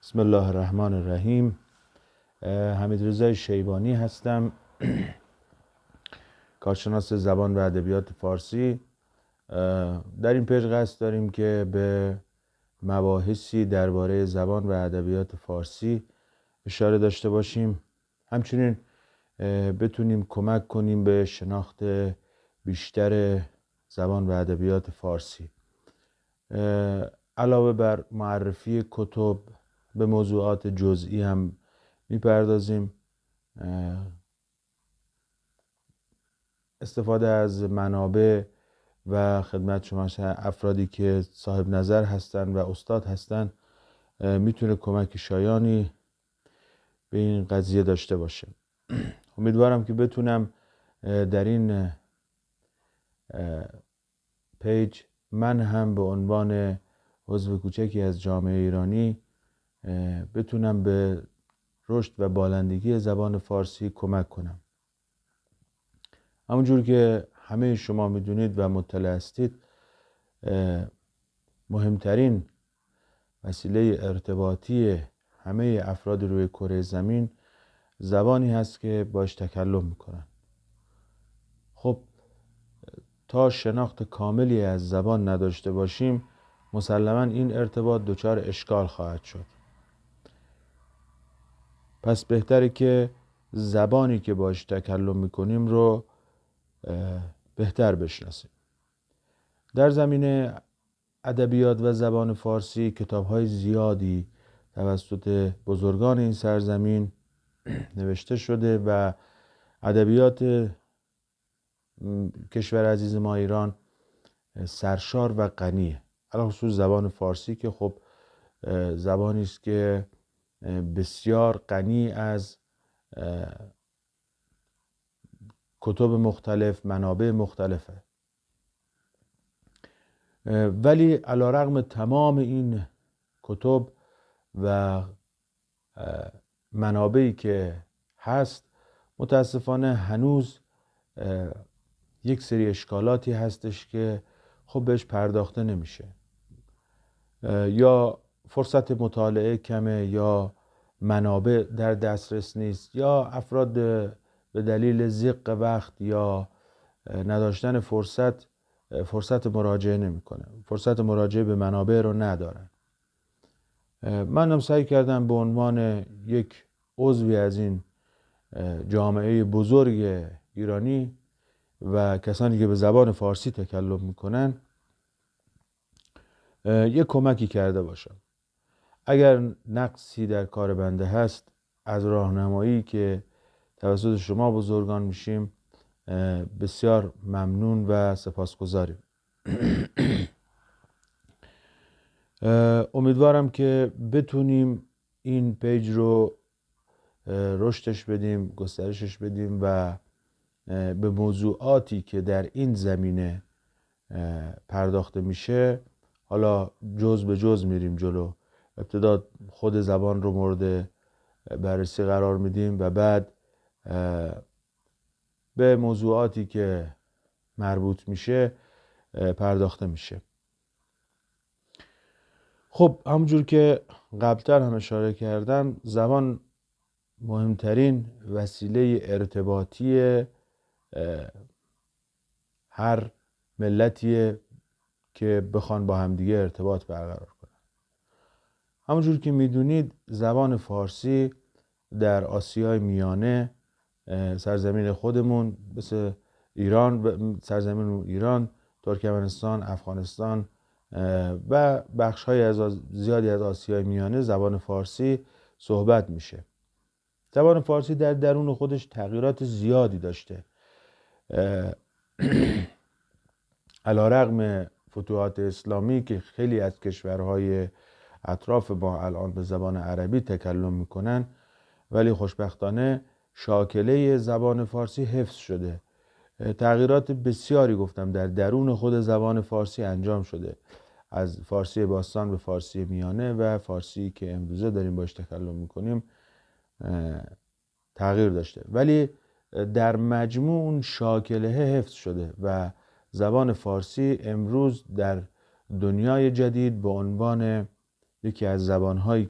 بسم الله الرحمن الرحیم. حمیدرضا شیبانی هستم، کارشناس زبان و ادبیات فارسی. در این پیج قصد داریم که به مباحثی درباره زبان و ادبیات فارسی اشاره داشته باشیم، همچنین بتونیم کمک کنیم به شناخت بیشتر زبان و ادبیات فارسی. علاوه بر معرفی کتب به موضوعات جزئی هم میپردازیم. استفاده از منابع و خدمت شما افرادی که صاحب نظر هستن و استاد هستن میتونه کمک شایانی به این قضیه داشته باشه. امیدوارم که بتونم در این پیج من هم به عنوان عضو کوچکی از جامعه ایرانی بتونم به رشد و بالندگی زبان فارسی کمک کنم. همونجور که همه شما میدونید و مطلع هستید، مهمترین وسیله ارتباطی همه افراد روی کره زمین زبانی هست که باش تکلم میکنن. خب تا شناخت کاملی از زبان نداشته باشیم، مسلماً این ارتباط دچار اشکال خواهد شد. پس بهتره که زبانی که باش تکلم میکنیم رو بهتر بشناسیم. در زمینه ادبیات و زبان فارسی کتاب‌های زیادی توسط بزرگان این سرزمین نوشته شده و ادبیات کشور عزیز ما ایران سرشار و غنیه، علاوه خصوص زبان فارسی که خب زبانی است که بسیار غنی از کتب مختلف، منابع مختلفه. ولی علیرغم تمام این کتب و منابعی که هست، متاسفانه هنوز یک سری اشکالاتی هستش که خب بهش پرداخته نمیشه. یا فرصت مطالعه کمه، یا منابع در دسترس نیست، یا افراد به دلیل ضیق وقت یا نداشتن فرصت مراجعه نمیکنه، فرصت مراجعه به منابع رو ندارن. منم سعی کردم به عنوان یک عضوی از این جامعه بزرگ ایرانی و کسانی که به زبان فارسی تکلم میکنن یک کمکی کرده باشم. اگر نقصی در کار بنده هست، از راهنمایی که توسط شما بزرگان میشیم بسیار ممنون و سپاسگزاریم. امیدوارم که بتونیم این پیج رو رشدش بدیم، گسترشش بدیم و به موضوعاتی که در این زمینه پرداخته میشه، حالا جز به جز میریم جلو. ابتدا خود زبان رو مورد بررسی قرار میدیم و بعد به موضوعاتی که مربوط میشه پرداخته میشه. خب همونجور که قبلتر هم اشاره کردم، زبان مهمترین وسیله ارتباطی هر ملتیه که بخوان با همدیگه ارتباط برقرار کنن. همونجور که میدونید زبان فارسی در آسیای میانه، سرزمین خودمون مثل ایران، سرزمین ایران، ترکمنستان، افغانستان و بخش‌های زیادی از آسیای میانه زبان فارسی صحبت میشه. زبان فارسی در درون خودش تغییرات زیادی داشته. علیرغم فتوحات اسلامی که خیلی از کشورهای اطراف ما الان به زبان عربی تکلم میکنن، ولی خوشبختانه شاکله زبان فارسی حفظ شده. تغییرات بسیاری گفتم در درون خود زبان فارسی انجام شده، از فارسی باستان به فارسی میانه و فارسی که امروزه داریم باش تکلم میکنیم تغییر داشته، ولی در مجموع اون شاکله حفظ شده و زبان فارسی امروز در دنیای جدید به عنوان یکی از زبان‌هایی